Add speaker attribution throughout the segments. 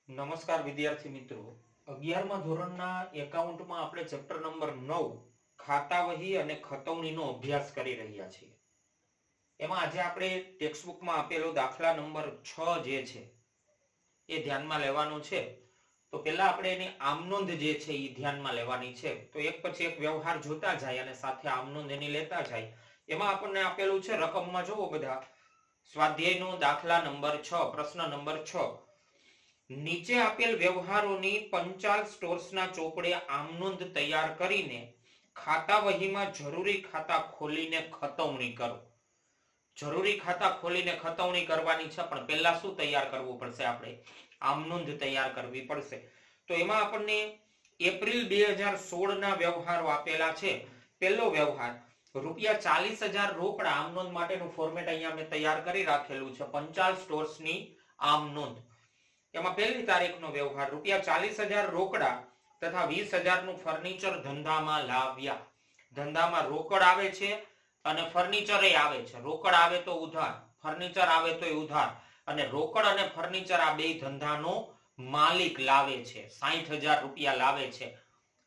Speaker 1: નમસ્કાર વિદ્યાર્થી મિત્રો, 11મા ધોરણના એકાઉન્ટમાં આપણે ચેપ્ટર નંબર 9 ખાતા વહી અને ખતવણીનો અભ્યાસ કરી રહ્યા છીએ. એમાં આજે આપણે ટેક્સ્ટબુકમાં આપેલો દાખલા નંબર 6 જે છે એ ધ્યાનમાં લેવાનો છે. તો પહેલા આપણે એની આમનોંધ જે છે એ ધ્યાનમાં લેવાની છે. તો એક પછી એક વ્યવહાર જોતા જાય અને સાથે આમનોંધ એની લેતા જાય. એમાં આપણને આપેલું છે, રકમમાં જોવો બધા, સ્વાધ્યાયનો દાખલા નંબર 6, પ્રશ્ન નંબર 6. નીચે આપેલ વ્યવહારોની પંચાલ સ્ટોર્સના ચોપડે આમનોંધ તૈયાર કરીને ખાતા વહીમાં જરૂરી ખાતા ખોલીને ખતવણી કરો. જરૂરી ખાતા ખોલીને ખતવણી કરવાની છે, પણ પહેલા શું તૈયાર કરવું પડશે? આપણે આમનોંધ તૈયાર કરવી પડશે. તો એમાં આપણને એપ્રિલ 2016 ના વ્યવહારો આપેલા છે. પહેલો વ્યવહાર ₹40,000 રોકડા. આમનોંધ માટેનું ફોર્મેટ અહીંયા મેં તૈયાર કરી રાખેલું છે. પંચાલ સ્ટોર્સની આમનોંધ. એમાં પહેલી તારીખનો વ્યવહાર ₹40,000 રોકડા તથા 20,000 નું ફર્નિચર ધંધામાં લાવ્યા. ધંધામાં રોકડ આવે છે અને ફર્નિચર આવે છે. રોકડ આવે તો ઉધાર, ફર્નિચર આવે તો ઉધાર. અને રોકડ અને ફર્નિચર આ બે ધંધાનો માલિક લાવે છે. ₹60,000 લાવે છે,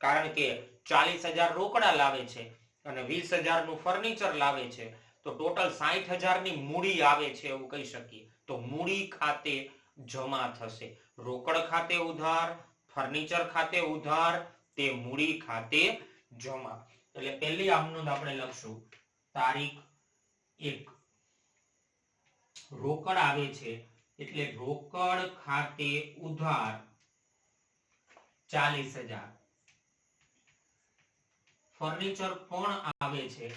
Speaker 1: કારણ કે 40,000 રોકડા લાવે છે અને 20,000 નું ફર્નિચર લાવે છે. તો ટોટલ 60,000 ની મૂડી આવે છે, એવું કહી શકીએ. તો મૂડી ખાતે જમા થશે. રોકડ ખાતે ઉધાર, ફર્નિચર ખાતે ઉધાર, તે મૂડી ખાતે જમા. એટલે પહેલી આમનોંધ આપણે લખશું તારીખ 1. રોકડ આવે છે એટલે રોકડ ખાતે ઉધાર 40,000. ફર્નિચર પણ આવે છે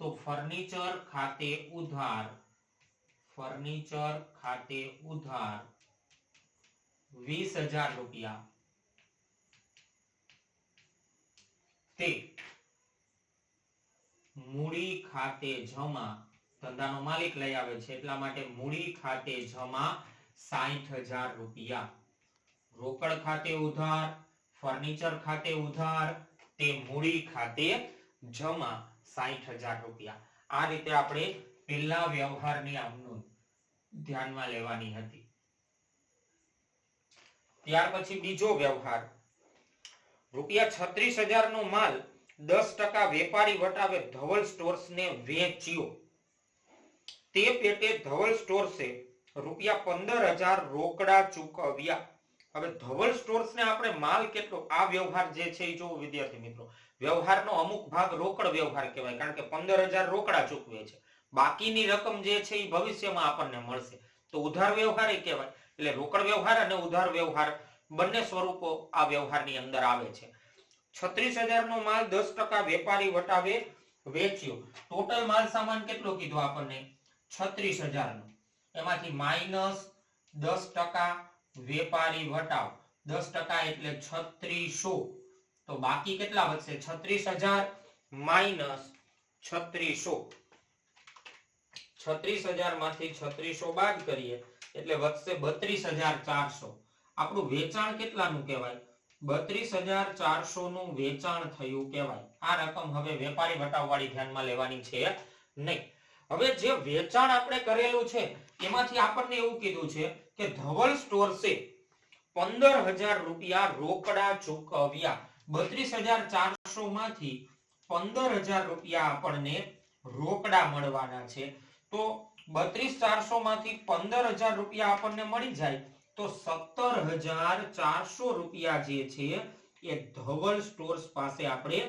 Speaker 1: તો ફર્નિચર ખાતે ઉધાર, ફર્નિચર ખાતે ઉધાર 20,000 રૂપિયા. તે મૂડી ખાતે જમા, ધંધાનો માલિક લઈ આવે છે એટલા માટે મૂડી ખાતે જમા 60,000 રૂપિયા. રોકડ ખાતે ઉધાર, ફર્નિચર ખાતે ઉધાર, તે મૂડી ખાતે જમા 60,000 રૂપિયા. આ રીતે આપણે પહેલા વ્યવહારની આમનોંધ ધ્યાનમાં લેવાની હતી. ત્યાર પછી બીજો વ્યવહાર ₹36,000 નો માલ 10% વેપારી વટાવે ધવલ સ્ટોર્સને વેચ્યો. તે પેટે ધવલ સ્ટોર્સે ₹15,000 રોકડા ચૂકવ્યા. હવે ધવલ સ્ટોર્સને આપણે માલ કેટલો, આ વ્યવહાર જે છે એ જો વિદ્યાર્થી મિત્રો, વ્યવહારનો અમુક ભાગ રોકડ વ્યવહાર કહેવાય, કારણ કે 15,000 રોકડા ચૂકવે છે. બાકીની રકમ જે છે એ ભવિષ્યમાં આપણને મળશે. તો ઉધાર વ્યવહાર કહેવાય. એટલે રોકડ વ્યવહાર અને ઉધાર વ્યવહાર બંને સ્વરૂપો આ વ્યવહારની અંદર આવે છે. 36,000 નો માલ 10% વેપારી વટાવે વેચ્યો. ટોટલ માલ સામાન કેટલો કીધો આપણને? 36,000 નો. એમાંથી માઇનસ 10% વેપારી વટાવ, 10% એટલે 3600. તો બાકી કેટલા વધશે? 36,000 માઇનસ 3600. 36,000 માંથી 3600 બાદ કરીએ એટલે વધશે 32,400. આપણું વેચાણ કેટલાનું કહેવાય? 32,400 નું વેચાણ થયું કહેવાય. આ રકમ હવે વેપારી વટાવવાળી ધ્યાનમાં લેવાની છે નહીં. હવે જે વેચાણ આપણે કરેલું છે એમાંથી આપણને એવું કીધું છે કે ધવલ સ્ટોર્સે 15,000 રૂપિયા રોકડા ચૂકવ્યા. 32,400 માંથી 15,000 રૂપિયા આપણને રોકડા મળવાના છે. તો 32,400 માંથી 15,000 રૂપિયા આપણને મળી જાય તો 17,400 રૂપિયા જે છે એ ધવલ સ્ટોર્સ પાસે આપણે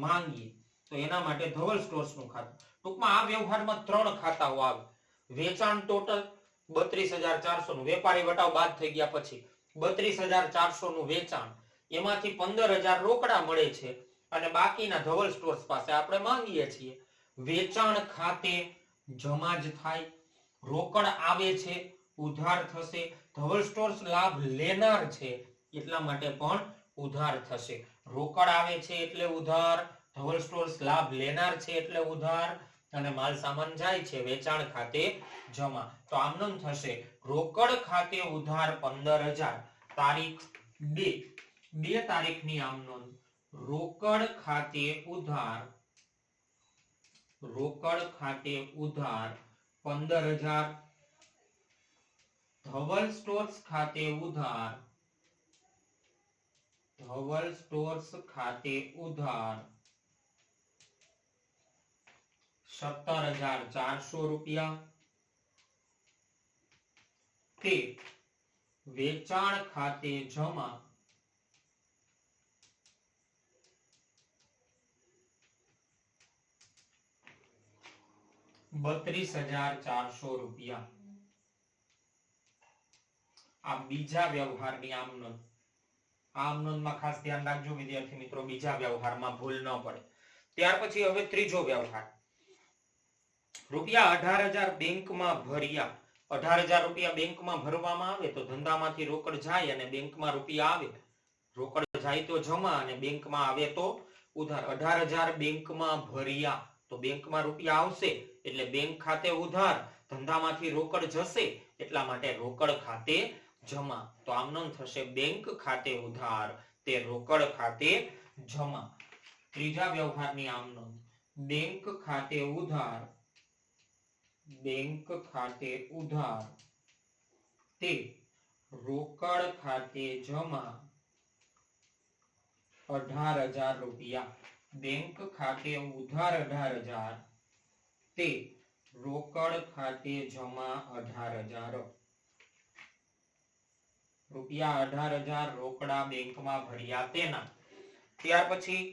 Speaker 1: માંગીએ. તો એના માટે ધવલ સ્ટોર્સનું ખાતું. ટૂંકમાં આ વ્યવહારમાં 3 ખાતાઓ આવે. વેચાણ ટોટલ 32,400 નું, વેપારી વટાવ બાદ થઈ ગયા પછી 32,400 નું વેચાણ, એમાંથી 15,000 રોકડા મળે છે અને બાકીના ધવલ સ્ટોર્સ પાસે આપણે માંગીએ છીએ. વેચાણ ખાતે જમા જ થાય. રોકડ આવે છે, ઉધાર થશે. ધવલ સ્ટોર્સ લાભ લેનાર છે એટલા માટે પણ ઉધાર થશે. રોકડ આવે છે એટલે ઉધાર, ધવલ સ્ટોર્સ લાભ લેનાર છે એટલે ઉધાર, અને માલ સામાન જાય છે વેચાણ ખાતે જમા. તો આમનોંધ થશે રોકડ ખાતે ઉધાર 15,000. તારીખ 2 તારીખની આમનોંધ રોકડ ખાતે ઉધાર, રોકડ ખાતે ઉધાર 15,000. ધવલ સ્ટોર્સ ખાતે ઉધાર ધવલ સ્ટોર્સ ખાતે ઉધાર 17,400 રૂપિયા તે વેચાણ ખાતે જમા 32,400 રૂપિયા। આ બીજા વ્યવહારની આમ નોંધ। આમ નોંધમાં ખાસ ધ્યાન રાખજો વિદ્યાર્થી મિત્રો, બીજા વ્યવહારમાં ભૂલ ન પડે। ત્યાર પછી હવે ત્રીજો વ્યવહાર, રૂપિયા 18,000 બેંકમાં ભર્યા। 18,000 રૂપિયા બેંકમાં ભરવામાં આવે તો ધંધામાંથી રોકડ જાય અને બેંકમાં રૂપિયા આવે। રોકડ જાય તો જમા અને બેંકમાં આવે તો ઉધાર। 18,000 બેંકમાં ભર્યા તો બેંકમાં રૂપિયા આવશે એટલે બેંક ખાતે ઉધાર, ધંધામાંથી રોકડ જશે એટલા માટે રોકડ ખાતે જમા। તો આમ નોંધ થશે બેંક ખાતે ઉધાર તે રોકડ ખાતે જમા। ત્રીજા વ્યવહારની આમ નોંધ, બેંક ખાતે ઉધાર, બેંક ખાતે ઉધાર તે રોકડ ખાતે જમા 18,000 રૂપિયા। બેંક ખાતે ઉધાર 18,000 તે રોકડ ખાતે જમા 18,000 રૂપિયા। 18,000 રોકડા બેંકમાં ભર્યા તેના। ત્યાર પછી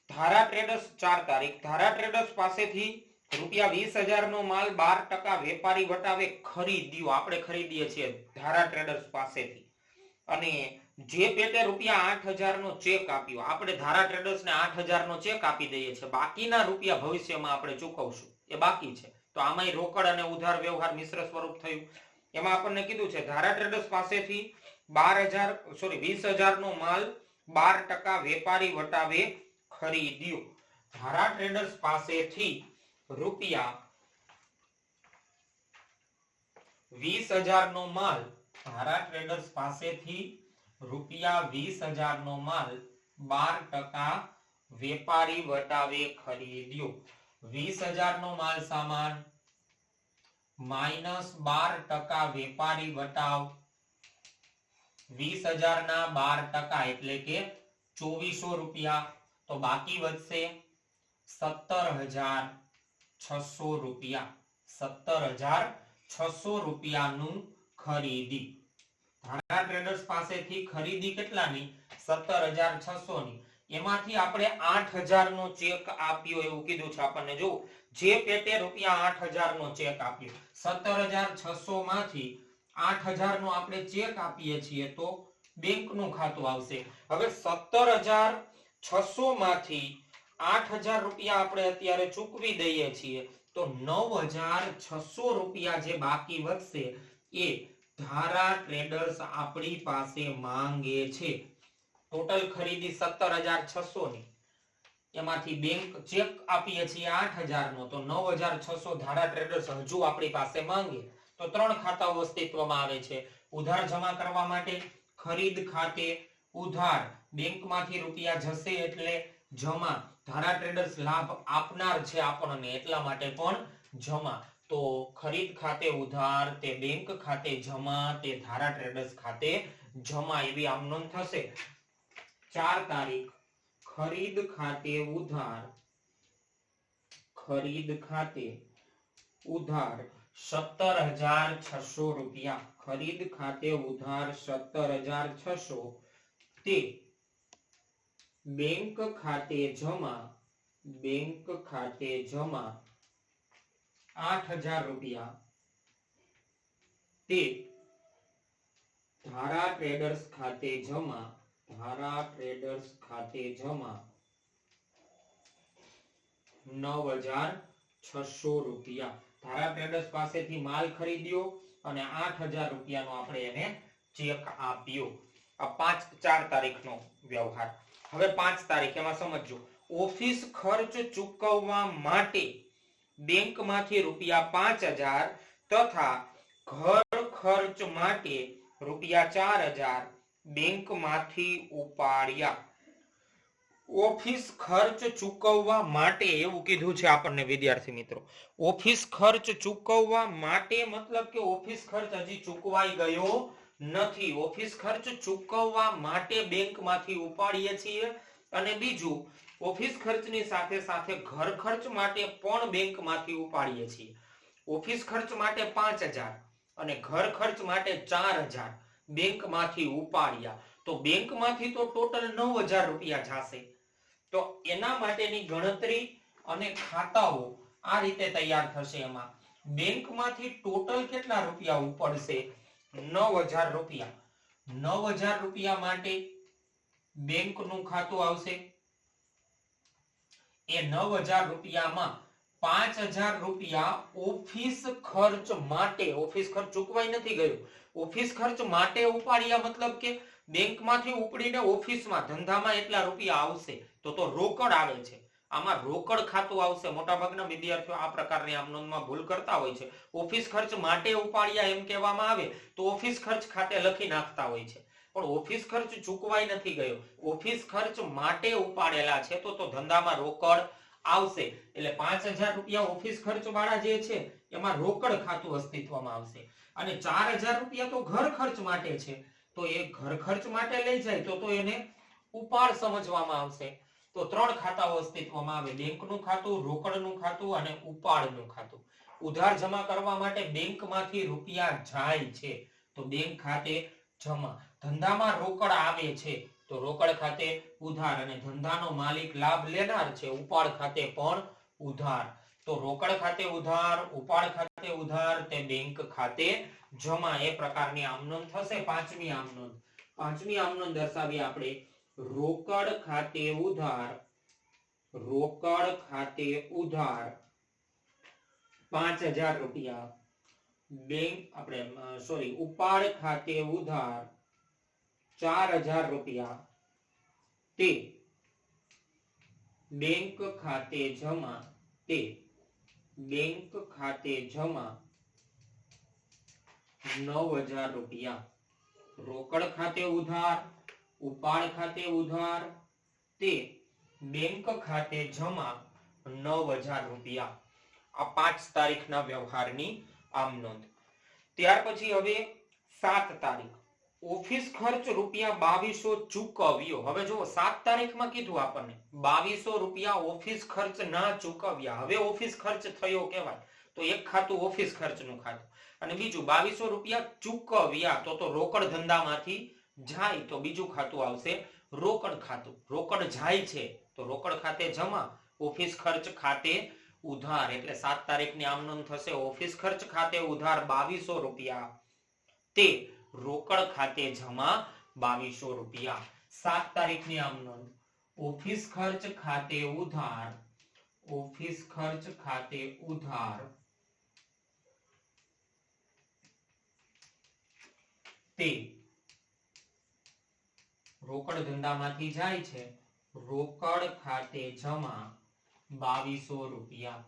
Speaker 1: ધારા ટ્રેડર્સ 4 તારીખ, ધારા ટ્રેડર્સ પાસેથી રૂપિયા 20,000 નો માલ 12% વેપારી વટાવે ખરીદ્યો। આપણે ખરીદીએ છીએ ધારા ટ્રેડર્સ પાસેથી અને જે પેટે રૂપિયા 8,000 નો ચેક આપ્યો, આપણે ધારા ટ્રેડર્સ ને 8,000 નો ચેક આપી દઈએ છીએ, બાકીના રૂપિયા ભવિષ્યમાં આપણે ચૂકવશું, એ બાકી છે। તો આમાંય રોકડ અને ઉધાર વ્યવહાર મિશ્ર સ્વરૂપ થયું। એમાં આપણને કીધું છે ધારા ટ્રેડર્સ પાસેથી 20,000 નો માલ 12% વેપારી વટાવે ખરીદ્યો। ધારા ટ્રેડર્સ પાસેથી રૂપિયા 20,000 નો માલ, ધારા ટ્રેડર્સ પાસેથી રૂપિયા 20,000 નો માલ 12% વેપારી વટાવે ખરીદ્યો। 20,000 નો માલ સામાન માઇનસ 12% વેપારી વટાવ, 20,000 ના 12% એટલે કે 2400 રૂપિયા, તો બાકી વધશે 17,600 રૂપિયા। 17,600 રૂપિયાનું ખરીદી। ધારા ટ્રેડર્સ પાસેથી ખરીદી કેટલાની? 17,600 ની। એમાંથી આપણે 8,000 નો ચેક આપ્યો એવું કીધું છે આપણને। જો જે પેટે રૂપિયા 8,000 નો ચેક આપ્યો, 17,600 માંથી 8,000 નો આપણે ચેક આપીએ છીએ તો બેંકનું ખાતું આવશે। હવે 17,600 માંથી 8,000 રૂપિયા આપણે અત્યારે ચૂકવી દઈએ છીએ તો 9,600 રૂપિયા જે બાકી વધશે એ ધારા ટ્રેડર્સ આપણી પાસે માંગે છે। ટોટલ ખરીદી 17,600 ની, એમાંથી બેંક ચેક આપીએ છીએ 8,000 નો, તો 9,600 ધારા ટ્રેડર્સ હજુ આપણી પાસે માંગે। તો ત્રણ ખાતાઓ અસ્તિત્વમાં આવે છે। ઉધાર જમા કરવા માટે ખરીદ ખાતે ઉધાર, બેંકમાંથી રૂપિયા જશે એટલે જમા, ધારા ટ્રેડર્સ લાભ આપનાર છે આપણને એટલા માટે પણ જમા। તો ખરીદ ખાતે ઉધાર તે બેંક ખાતે જમા તે ધારા ટ્રેડર્સ ખાતે જમા, એવી આમ નોંધ થશે। 4 તારીખ, ખરીદ ખાતે ઉધાર, ખરીદ ખાતે ઉધાર 17,600 રૂપિયા। ખરીદ ખાતે ઉધાર 17,600 તે બેંક ખાતે જમા, બેંક ખાતે જમા 8,000 રૂપિયા તે ધારા ટ્રેડર્સ ખાતે જમા, ધારા ટ્રેડર્સ ખાતે જમા 9,600 રૂપિયા। ધારા ટ્રેડર્સ પાસેથી માલ ખરીદ્યો અને 8,000 રૂપિયાનો આપણે એને ચેક આપ્યો। આ 4 તારીખનો વ્યવહાર। હવે 5 તારીખ, એમાં સમજો, ઓફિસ ખર્ચ ચૂકવવા માટે બેંકમાંથી રૂપિયા 5,000 તથા ઘર ખર્ચ માટે રૂપિયા 4,000 બેંકમાંથી ઉપાડ્યા। ઓફિસ ખર્ચ ચૂકવવા માટે એવું કીધું છે આપણને વિદ્યાર્થી મિત્રો। ઓફિસ ખર્ચ ચૂકવવા માટે મતલબ કે ઓફિસ ખર્ચ હજી ચૂકવાઈ ગયો નથી. ઓફિસ ખર્ચ ચૂકવવા માટે બેંકમાંથી ઉપાડીએ છીએ. અને બીજું, ઓફિસ ખર્ચની સાથે સાથે ઘર ખર્ચ માટે પણ બેંકમાંથી ઉપાડીએ છીએ. ઓફિસ ખર્ચ માટે 5000 અને ઘર ખર્ચ માટે 4000 બેંકમાંથી ઉપાડ્યા, તો બેંકમાંથી તો ટોટલ 9000 રૂપિયા જશે. તો એના માટેની ગણતરી અને ખાતાઓ આ રીતે તૈયાર થશે. એમાં બેંકમાંથી ટોટલ કેટલા રૂપિયા ઉપડશે? 9000 રૂપિયા. 9000 રૂપિયા માટે બેંકનું ખાતું આવશે. એ 9000 રૂપિયામાં 5000 રૂપિયા ઓફિસ ખર્ચ માટે, ઓફિસ ખર્ચ ચૂકવાઈ નથી ગયો, ઓફિસ ખર્ચ માટે ઉપાડ્યા, મતલબ કે બેંકમાંથી ઉપડીને ઓફિસમાં ધંધામાં એટલા રૂપિયા આવશે. તો રોકડ આવે છે. આમાં રોકડ ખાતું આવશે. મોટાભાગના વિદ્યાર્થીઓ આ પ્રકારની આમ નોંધમાં ભૂલ કરતા હોય છે. ઓફિસ ખર્ચ માટે ઉપાડ્યા એમ કહેવામાં આવે તો ઓફિસ ખર્ચ ખાતે લખી નાખતા હોય છે, પણ ઓફિસ ખર્ચ ચૂકવાઈ નથી ગયો, ઓફિસ ખર્ચ માટે ઉપાડેલા છે, તો ધંધામાં રોકડ આવશે. એટલે 5000 રૂપિયા ઓફિસ ખર્ચ વાળા જે છે એમાં રોકડ ખાતું અસ્તિત્વમાં આવશે. અને 4000 રૂપિયા તો ઘર ખર્ચ માટે છે, તો એ ઘર ખર્ચ માટે લઈ જાય તો એને ઉપાડ સમજવામાં આવશે. તો 3 ખાતાઓ અસ્તિત્વમાં આવે: બેંકનું ખાતું, રોકડનું ખાતું અને ઉપાડનું ખાતું. ઉધાર જમા કરવા માટે બેંકમાંથી રૂપિયા જાય છે તો બેંક ખાતે જમા. ધંધામાં રોકડ આવે છે તો રોકડ ખાતે ઉધાર. અને ધંધાનો માલિક લાભ લેનાર છે, ઉપાડ ખાતે પણ ઉધાર. તો રોકડ ખાતે ઉધાર, ઉપાડ ખાતે ઉધાર, તે બેંક ખાતે જમા. એ પ્રકારની આમનોંધ થશે. પાંચમી આમનોંધ. પાંચમી આમનોંધ દર્શાવી આપણે: રોકડ ખાતે ઉધાર, રોકડ ખાતે ઉધાર 5000 રૂપિયા. બેંક ઉપાડ ખાતે ઉધાર 4000 રૂપિયા, તે બેંક ખાતે જમા. તે બેંક ખાતે જમા 9000 રૂપિયા. રોકડ ખાતે ઉધાર, ઉપાડ ખાતે ઉધાર, તે બેંક ખાતે જમા 9000 રૂપિયા. આ 5 તારીખના વ્યવહારની આમ નોંધ. ત્યાર પછી હવે 7 તારીખ. ઓફિસ ખર્ચ રૂપિયા 2200 ચૂકવ્યો. હવે જો 7 તારીખમાં કીધું આપણને 2200 રૂપિયા ઓફિસ ખર્ચ ના ચૂકવ્યા. હવે ઓફિસ ખર્ચ થયો કહેવાય. તો એક ખાતું ઓફિસ ખર્ચનું ખાતું, અને બીજું 2200 રૂપિયા ચૂકવ્યા તો રોકડ ધંધામાંથી જાય તો બીજું ખાતું આવશે રોકડ ખાતું. રોકડ જાય છે તો રોકડ ખાતે જમા, ઓફિસ ખર્ચ ખાતે ઉધાર. એટલે 7 તારીખની આમ નોંધ થશે: ઓફિસ ખર્ચ ખાતે ઉધાર 2200 રૂપિયા, તે રોકડ ખાતે જમા 2200 રૂપિયા. 7 તારીખની આમ નોંધ: ઓફિસ ખર્ચ ખાતે ઉધાર, ઓફિસ ખર્ચ ખાતે ઉધાર, તે રોકડ ધંધામાંથી જાય છે, રોકડ ખાતે જમા 2200 રૂપિયા.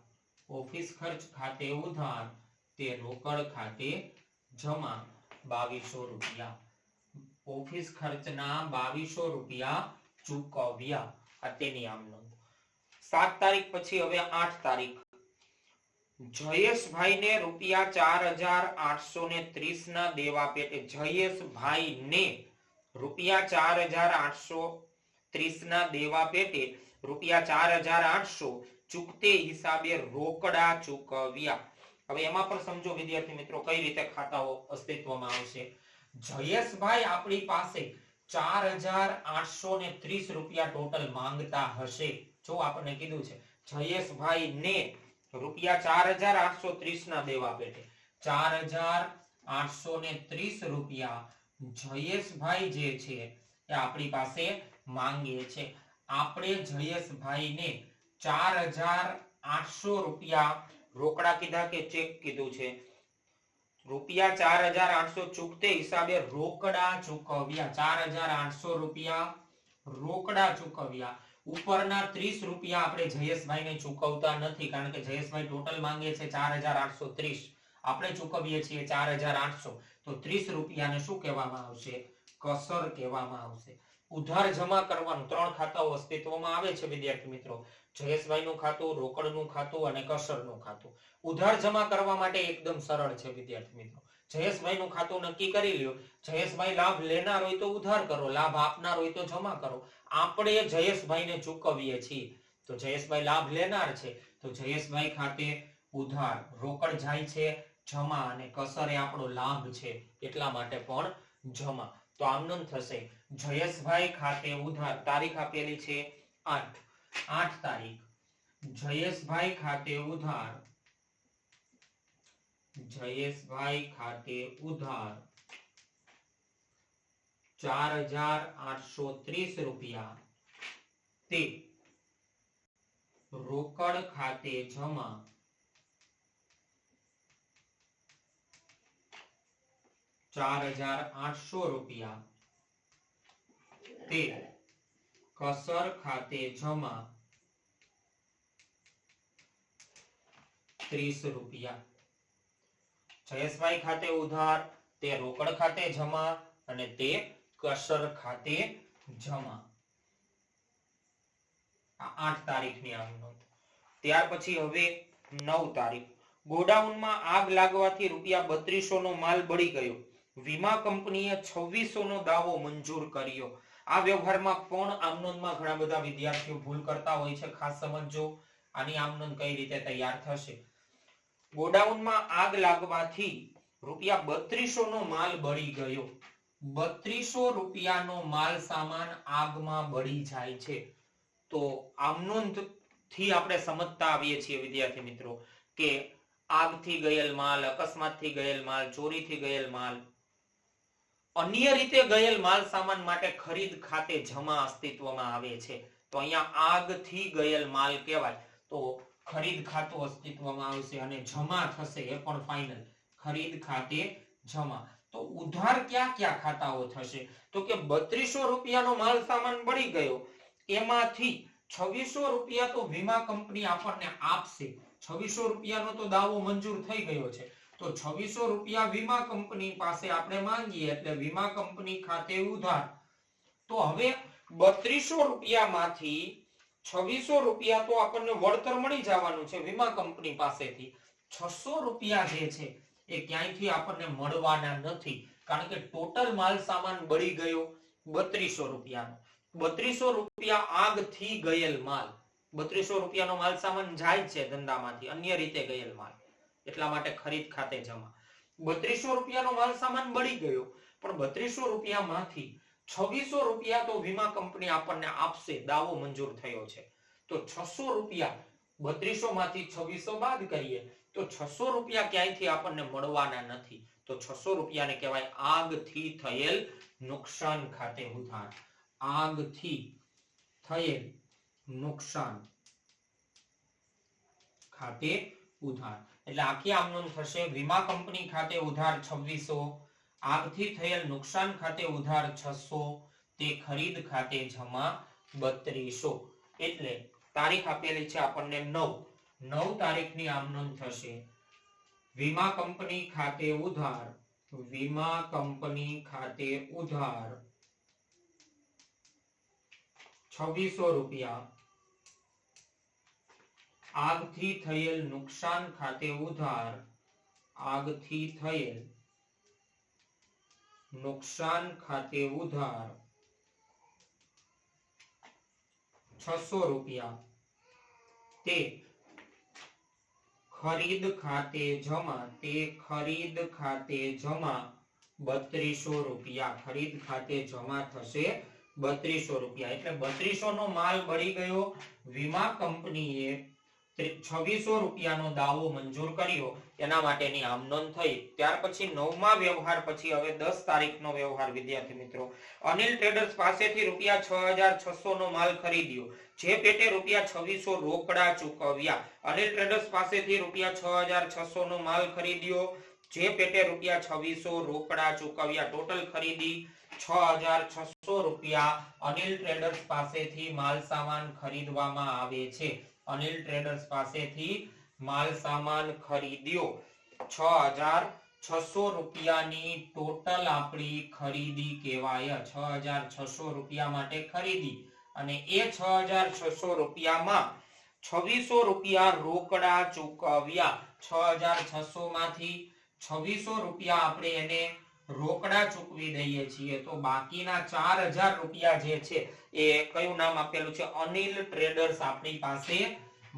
Speaker 1: ઓફિસ ખર્ચ ખાતે ઉધાર, તે રોકડ ખાતે જમા 2200 રૂપિયા. ઓફિસ ખર્ચના 2200 રૂપિયા ચૂકવ્યા. આ તેની આમ નોંધ. 7 તારીખ પછી હવે 8 તારીખ. જયેશભાઈને રૂપિયા 4830 ના દેવા પેટે. જયેશભાઈને રૂપિયા 4830 ના દેવા પેટે રૂપિયા 4800 ચૂકતે હિસાબે રોકડા ચૂકવ્યા. હવે એમાં પણ સમજો વિદ્યાર્થી મિત્રો કઈ રીતે ખાતાઓ અસ્તિત્વમાં આવશે. જયેશભાઈ આપણી પાસે 4830 રૂપિયા ટોટલ માંગતા હશે. જો આપણને કીધું છે જયેશભાઈ ને રૂપિયા 4830 ના દેવા પેટે 4830 રૂપિયા જયેશભાઈ જે છે એ આપણી પાસે માંગે છે. આપણે જયેશભાઈને 4800 રૂપિયા રોકડા કીધા કે ચેક કીધું છે? રૂપિયા 4800 ચૂકતે હિસાબે રોકડા ચૂકવ્યા. 4800 રૂપિયા રોકડા ચૂકવ્યા. ઉપરના 30 રૂપિયા આપણે જયેશભાઈને ચૂકવતા નથી, કારણ કે જયેશભાઈ ટોટલ માંગે છે 4830, આપણે ચૂકવીએ છીએ 4800, તો 30 રૂપિયાને શું કહેવામાં આવશે? કસર કહેવામાં આવશે. ઉધાર જમા કરવાનું 3 ખાતાઓ અસ્તિત્વમાં આવે છે વિદ્યાર્થી મિત્રો: જયેશભાઈનું ખાતું, રોકડનું ખાતું અને કસરનું ખાતું. ઉધાર જમા કરવા માટે એકદમ સરળ છે વિદ્યાર્થી મિત્રો. જયેશભાઈ નું ખાતું નક્કી કરી લ્યો. જયેશભાઈ લાભ લેનાર હોય તો ઉધાર કરો, લાભ આપનાર હોય તો જમા કરો. આપણે જયેશભાઈને ચૂકવીએ છીએ, તો જયેશભાઈ લાભ લેનાર છે તો જયેશભાઈ ખાતે ઉધાર, રોકડ જાય છે જમા, અને કસર એ આપણો લાભ છે એટલા માટે પણ જમા. તો આમનું થશે જયેશભાઈ ખાતે ઉધાર. તારીખ આપેલી છે 8 તારીખ. જયેશભાઈ ખાતે ઉધાર, જયેશભાઈ ખાતે ઉધાર 4830 રૂપિયા, તે રોકડ ખાતે જમા 4800 રૂપિયા, તે કસર ખાતે જમા 30 રૂપિયા. જયેશભાઈ ખાતે ઉધાર, તે રોકડ ખાતે જમા અને તે કસર ખાતે જમા. 8 તારીખની આ નોંધ. ત્યાર પછી હવે 9 તારીખ. ગોડાઉનમાં આગ લાગવાથી રૂપિયા 3200 નો માલ બળી ગયો. વીમા કંપનીએ 2600 નો દાવો મંજૂર કર્યો. આ વ્યવહારમાં પણ આમનોંધમાં ઘણા બધા વિદ્યાર્થીઓ ભૂલ કરતા હોય છે, ખાસ સમજજો. આની આમનોંધ કઈ રીતે તૈયાર થશે. ગોડાઉનમાં આગ લાગવાથી રૂપિયા 3200 નો માલ બળી ગયો. 3200 રૂપિયાનો માલ સામાન આગમાં બળી જાય છે. તો આમનોંધ થી આપણે સમજતા આવીએ છીએ વિદ્યાર્થી મિત્રો કે આગથી ગયેલ માલ, અકસ્માતથી ગયેલ માલ, ચોરીથી ગયેલ માલ, અન્ય રીતે ગયેલ માલ સામાન માટે ખરીદ ખાતે જમા અસ્તિત્વમાં આવે છે. તો અહીંયા આગથી ગયેલ માલ કહેવાય તો ખરીદ ખાતું અસ્તિત્વમાં આવશે અને જમા થશે એ પણ ફાઇનલ, ખરીદ ખાતે જમા. તો ઉધાર ક્યાં ક્યાં ખાતાઓ થશે? તો કે 3200 રૂપિયાનો માલ સામાન બળી ગયો, એમાંથી 2600 રૂપિયા તો વીમા કંપની આપણને આપશે. 2600 રૂપિયાનો તો દાવો મંજૂર થઈ ગયો છે, તો 2600 રૂપિયા વીમા કંપની પાસે આપણે માંગીએ એટલે વીમા કંપની ખાતે ઉધાર. તો હવે 3200 રૂપિયામાંથી 2600 રૂપિયા તો આપણને વળતર મળી જવાનું છે વીમા કંપની પાસેથી. 600 રૂપિયા જે છે એ ક્યાંયથી આપણને મળવાના નથી, કારણ કે ટોટલ માલ સામાન બળી ગયો 3200 રૂપિયાનો. 3200 રૂપિયા આગથી ગયેલ માલ, 3200 રૂપિયાનો માલ સામાન જાય છે ધંધામાંથી, અન્ય રીતે ગયેલ માલ, એટલા માટે ખરીદ ખાતે જમા. 3200 રૂપિયાનો માલ સામાન બળી ગયો, પણ 3200 રૂપિયામાંથી 2600 રૂપિયા તો વીમા કંપની આપણને આપશે, દાવો મંજૂર થયો છે. તો 600 રૂપિયા 3200 માંથી 2600 બાદ કરીએ તો 600 રૂપિયા ક્યાંયથી આપણને મળવાના નથી. તો 600 રૂપિયાને કહેવાય આગથી થયેલ નુકસાન ખાતે ઉધાર. આગથી થયેલ નુકસાન ખાતે ઉધાર. એટલે આખી આમનોંધ થશે વીમા કંપની ખાતે ઉધાર 2600, આગથી થયેલ નુકસાન ખાતે ઉધાર 600, તે ખરીદ ખાતે જમા 3200. એટલે તારીખ આપેલી છે આપણને 9 તારીખની આમનોંધ થશે વીમા કંપની ખાતે ઉધાર, વીમા કંપની ખાતે ઉધાર 2600 રૂપિયા, આગથી થયેલ નુકસાન ખાતે ઉધાર, આગથી થયેલ નુકસાન ખાતે ઉધાર 600 રૂપિયા, તે ખરીદ ખાતે જમા, તે ખરીદ ખાતે જમા 3200 રૂપિયા. ખરીદ ખાતે જમા થશે 3200 રૂપિયા. એટલે 3200 નો માલ બળી ગયો, વીમા કંપનીએ 2600 રૂપિયાનો દાવો મંજૂર કર્યો, એના માટેની આમનોંધ થઈ. ત્યાર પછી 9મા વ્યવહાર પછી હવે 10 તારીખનો વ્યવહાર વિદ્યાર્થી મિત્રો. અનિલ ટ્રેડર્સ પાસેથી રૂપિયા 6600 નો માલ ખરીદ્યો, જે પેટે રૂપિયા 2600 રોકડા ચૂકવ્યા. અનિલ ટ્રેડર્સ પાસેથી રૂપિયા 6600 નો માલ ખરીદ્યો, જે પેટે રૂપિયા 2600 રોકડા ચૂકવ્યા. ટોટલ ખરીદી 6600 રૂપિયા અનિલ ટ્રેડર્સ પાસેથી માલ સામાન ખરીદવામાં આવે છે. અનિલ ટ્રેડર્સ પાસેથી માલ સામાન ખરીદ્યો 6600 રૂપિયાની ટોટલ આપણી ખરીદી કહેવાય. 6600 રૂપિયા માટે ખરીદી, અને એ 6600 રૂપિયામાં 2600 રૂપિયા રોકડા ચૂકવ્યા. 6600 માંથી 2600 રૂપિયા આપણે એને રોકડા ચૂકવી દઈએ છીએ તો બાકીના 4000 રૂપિયા જે છે એ કયું નામ આપેલું છે? અનિલ ટ્રેડર્સ આપણી પાસે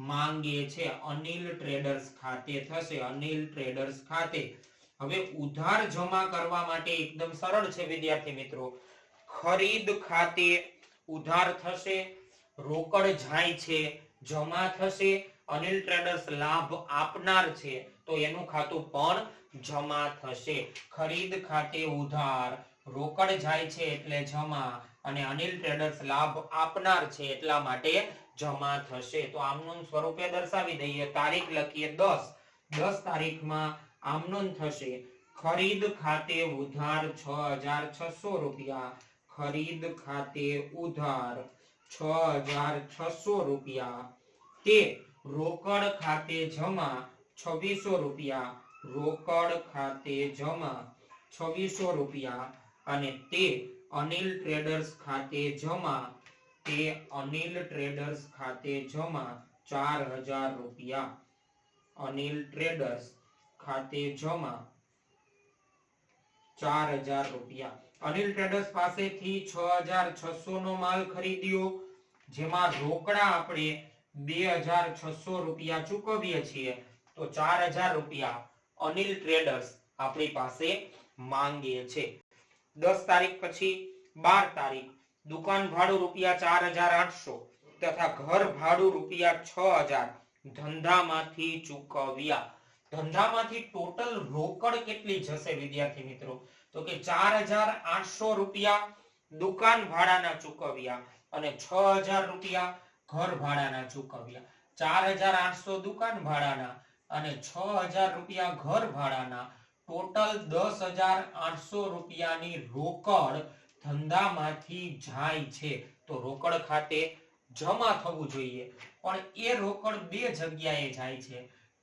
Speaker 1: માંગે છે. અનિલ ટ્રેડર્સ ખાતે થશે. અનિલ ટ્રેડર્સ ખાતે. હવે ઉધાર જમા કરવા માટે એકદમ સરળ છે વિદ્યાર્થી મિત્રો. ખરીદ ખાતે ઉધાર થશે, રોકડ જાય છે, જમા થશે, અનિલ ટ્રેડર્સ લાભ આપનાર છે તો એનું ખાતું પણ જમા થશે. ખરીદ ખાતે ઉધાર, રોકડ જાય છે એટલે જમા, અને અનિલ ટ્રેડર્સ લાભ આપનાર છે એટલા માટે જમા થશે. તો આમનું સ્વરૂપે દર્શાવી દઈએ. તારીખ લખીએ 10 તારીખમાં આમનું થશે. ખરીદ ખાતે ઉધાર 6600 રૂપિયા. ખરીદ ખાતે ઉધાર 6600 રૂપિયા. તે રોકડ ખાતે જમા 2600 રૂપિયા. રોકડ ખાતે જમા 2600 રૂપિયા. અને તે અનિલ ટ્રેડર્સ ખાતે જમા, તે અનિલ ટ્રેડર્સ ખાતે જમા 4000 રૂપિયા. અનિલ ટ્રેડર્સ ખાતે જમા 4000 રૂપિયા. અનિલ ટ્રેડર્સ પાસેથી 6600 નો માલ ખરીદ્યો, જેમાં રોકડા આપણે 2600 રૂપિયા ચૂકવીએ છીએ તો 4000 રૂપિયા અનિલ ટ્રેડર્સ આપણી પાસે માંગે છે. 10 તારીખ પછી 12 તારીખ દુકાન ભાડું રૂપિયા 4800 તથા ઘર ભાડું રૂપિયા 6000 ધંધામાંથી ચૂકવ્યા. ધંધામાંથી ટોટલ રોકડ કેટલી જશે વિદ્યાર્થી મિત્રો? તો કે 4800 રૂપિયા દુકાન ભાડાના ચૂકવ્યા અને 6000 રૂપિયા ઘર ભાડાના ચૂકવ્યા. 4800 દુકાન ભાડાના અને 6000 રૂપિયા ઘર ભાડાના, ટોટલ 10800 રૂપિયાની રોકડ ધંધામાંથી જાય છે. તો રોકડ ખાતે જમા થવું જોઈએ, પણ એ રોકડ બે જગ્યાએ જાય છે.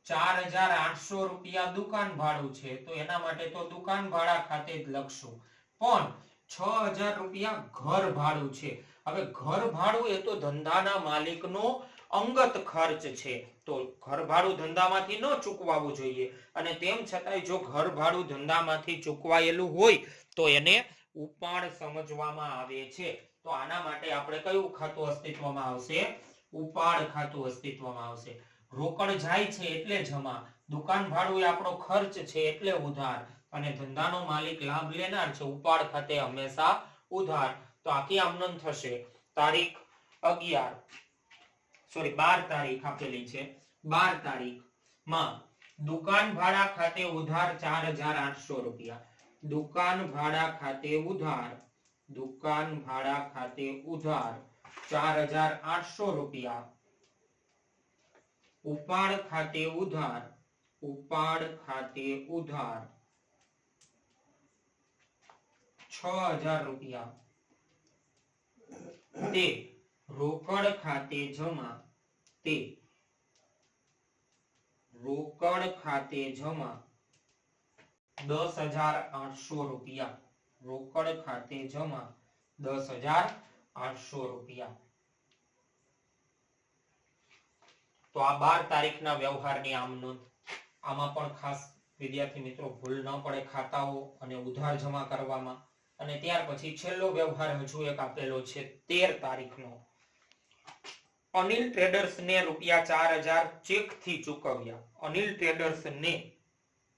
Speaker 1: 4800 રૂપિયા દુકાન ભાડું છે તો એના માટે તો દુકાન ભાડા ખાતે જ લખશું, પણ 6000 રૂપિયા ઘર ભાડું છે. હવે ઘર ભાડું એ તો ધંધાના માલિકનો અંગત ખર્ચ છે તો ઘર ભાડું ધંધામાંથી ન ચૂકવાવું જોઈએ. અને તેમ છતાંય જો ઘર ભાડું ધંધામાંથી ચૂકવાયેલું હોય તો એને ઉપાડ સમજવામાં આવે છે. તો આના માટે આપણે કયું ખાતું અસ્તિત્વમાં આવશે? ઉપાડ ખાતું અસ્તિત્વમાં આવશે. રોકડ જાય છે એટલે જમા, દુકાન ભાડું એ આપણો ખર્ચ છે એટલે ઉધાર, અને ધંધાનો માલિક લાભ લેનાર છે. ઉપાડ ખાતે હંમેશા ઉધાર. તો આખી આમનોંધ થશે. તારીખ 12 તારીખ આપેલી છે. 12 તારીખમાં દુકાન ભાડા ખાતે ઉધાર 4800 રૂપિયા. દુકાન ભાડા ખાતે ઉધાર, દુકાન ભાડા ખાતે ઉધાર 4800 રૂપિયા. ઉપાડ ખાતે ઉધાર, ઉપાડ ખાતે ઉધાર 6000 રૂપિયા. તે રોકડ ખાતે જમા, તે રોકડ ખાતે જમા 10800 રૂપિયા. રોકડ ખાતે જમા 10800 રૂપિયા. તો આ 12 તારીખના વ્યવહારની આમ નોંધ. આમાં પણ ખાસ વિદ્યાર્થી મિત્રો ભૂલ ન પડે ખાતાઓ અને ઉધાર જમા કરવામાં. અને ત્યાર પછી છેલ્લો વ્યવહાર હજુ એક આપેલો છે 13 તારીખનો. અનિલ ટ્રેડર્સ ને રૂપિયા 4000 ચેક થી ચૂકવ્યા. અનિલ ટ્રેડર્સ ને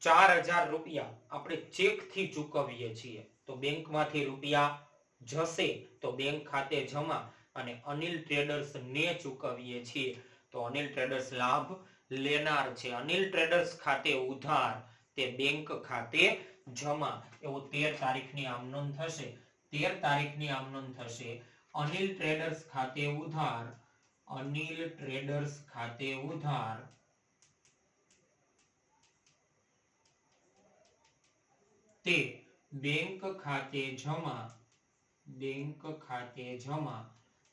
Speaker 1: 4000 રૂપિયા આપણે ચેક થી ચૂકવીએ છીએ તો બેંકમાંથી રૂપિયા જશે તો બેંક ખાતે જમા, અને અનિલ ટ્રેડર્સ ને ચૂકવીએ છીએ તો અનિલ ટ્રેડર્સ લાભ લેનાર છે. અનિલ ટ્રેડર્સ ખાતે ઉધાર, તે બેંક ખાતે જમા. એવું 13 તારીખની આમનોંધ થશે. 13 તારીખની આમનોંધ થશે. અનિલ ટ્રેડર્સ ખાતે ઉધાર, અનિલ ટ્રેડર્સ ખાતે ઉધાર તે બેંક ખાતે જમા, બેંક ખાતે જમા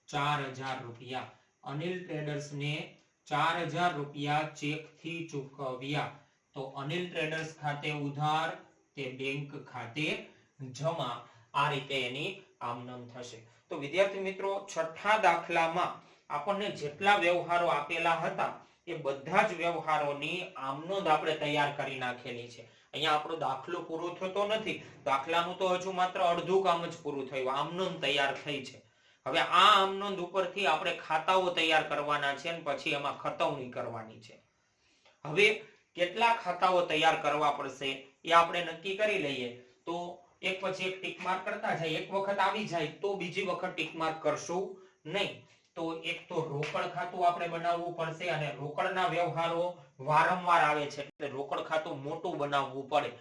Speaker 1: 4000 રૂપિયા. અનિલ ટ્રેડર્સ ને 4000 રૂપિયા ચેક થી ચૂકવ્યા તો અનિલ ટ્રેડર્સ ખાતે ઉધાર, તે બેંક ખાતે જમા. આ રીતે એની આમનોંધ થશે. તો વિદ્યાર્થી મિત્રો છઠ્ઠા દાખલામાં આપણને જેટલા વ્યવહારો આપેલા હતા એ બધા જ વ્યવહારોની આમનોંધ આપણે તૈયાર કરી નાખેલી છે. અહીંયા આપણો દાખલો પૂરો થતો નથી, દાખલાનું તો હજુ માત્ર અડધું કામ જ પૂરું થયું, આમનોંધ તૈયાર થઈ છે. હવે આ આમનોંધ ઉપરથી આપણે ખાતાઓ તૈયાર કરવાના છે અને પછી એમાં ખતવણી કરવાની છે. હવે કેટલા ખાતાઓ તૈયાર કરવા પડશે એ આપણે નક્કી કરી લઈએ. તો એક પછી એક ટીક માર્ક કરતા જાય, એક વખત આવી જાય તો બીજી વખત ટીક માર્ક કરશું નહીં. તો એક તો રોકડ ખાતું આપણે બનાવવું પડશે અને રોકડના વ્યવહારો વારંવાર આવે છે એટલે રોકડ ખાતું મોટું બનાવવું પડે.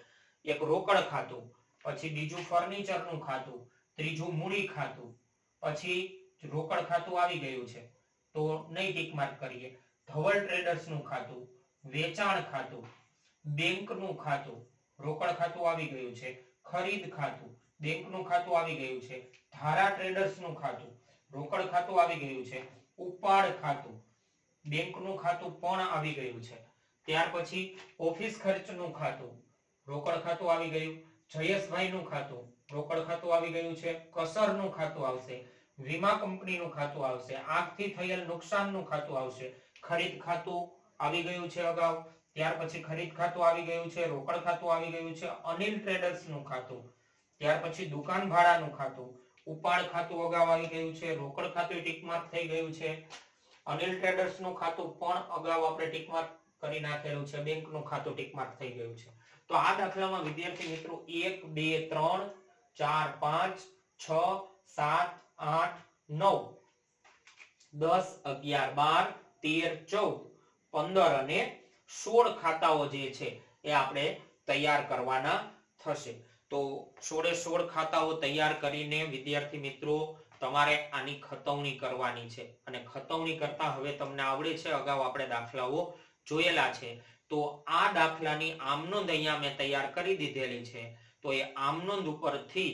Speaker 1: એક રોકડ ખાતું, પછી બીજું ફર્નિચરનું ખાતું, ત્રીજું મૂડી ખાતું, પછી રોકડ ખાતું આવી ગયું છે તો નહીં ટીક માર્ક કરીએ. ધવલ ટ્રેડર્સનું ખાતું, વેચાણ ખાતું, બેંકનું ખાતું, રોકડ ખાતું આવી ગયું છે. ખરીદ ખાતું, બેંકનું ખાતું આવી ગયું છે. ધારા ટ્રેડર્સનું ખાતું, રોકડ ખાતું આવી ગયું છે. ઉપાડ ખાતું, બેંકનું ખાતું પણ આવી ગયું છે. ત્યાર પછી ઓફિસ ખર્ચનું ખાતું, રોકડ ખાતું આવી ગયું. જયેશભાઈનું ખાતું, રોકડ ખાતું આવી ગયું છે. કસરનું ખાતું આવશે. વીમા કંપનીનું ખાતું આવશે. આગથી થયેલ નુકસાનનું ખાતું આવશે. ખરીદ ખાતું આવી ગયું છે અગાઉ. ત્યાર પછી ખરીદ ખાતું આવી ગયું છે. રોકડ ખાતું આવી ગયું છે. અનિલ ટ્રેડર્સનું ખાતું, ત્યાર પછી દુકાન ભાડાનું ખાતું, ઉપાડ ખાતું અગાઉ આવી ગયું છે. રોકડ ખાતું ટીક માર્ક થઈ ગયું છે. અનિલ ટ્રેડર્સનું ખાતું પણ અગાઉ આપણે ટીક માર્ક કરી નાખેલું છે. બેંકનું ખાતું ટીક માર્ક થઈ ગયું છે. તો આ દાખલામાં વિદ્યાર્થી મિત્રો 1 2 3 4 5 6 7 8 9 10 11 12 13 14 15 અને 16 ખાતાઓ જે છે એ આપણે તૈયાર કરવાના થશે. તો 16 ખાતાઓ તૈયાર કરીને વિદ્યાર્થી મિત્રો તમારે આની ખતવણી કરવાની છે અને ખતવણી કરતા હવે તમને આવડે છે, અગાઉ આપણે દાખલાઓ જોયેલા છે. તો આ દાખલાની આમનોંધ અહીંયા મેં તૈયાર કરી દીધેલી છે. તો એ આમનોંધ ઉપરથી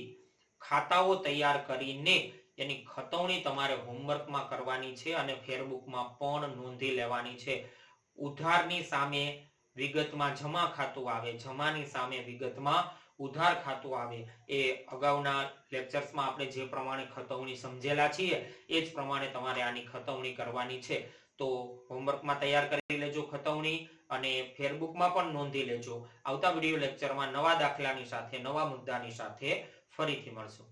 Speaker 1: ખાતાઓ તૈયાર કરીને એની ખતવણી તમારે હોમવર્કમાં કરવાની છે અને ફેરબુકમાં પણ નોંધી લેવાની છે. ઉધારની સામે વિગતમાં જમા ખાતું આવે, જમાની સામે વિગતમાં ઉધાર ખાતું આવે. એ અગાઉના લેક્ચર્સમાં આપણે જે પ્રમાણે ખતવણી સમજેલા છીએ એ જ પ્રમાણે તમારે આની ખતવણી કરવાની છે. તો હોમવર્કમાં તૈયાર કરી લેજો ખતવણી અને ફેરબુકમાં પણ નોંધી લેજો. આવતા વિડિયો લેક્ચરમાં નવા દાખલાની સાથે, નવા મુદ્દાની સાથે ફરીથી મળશું.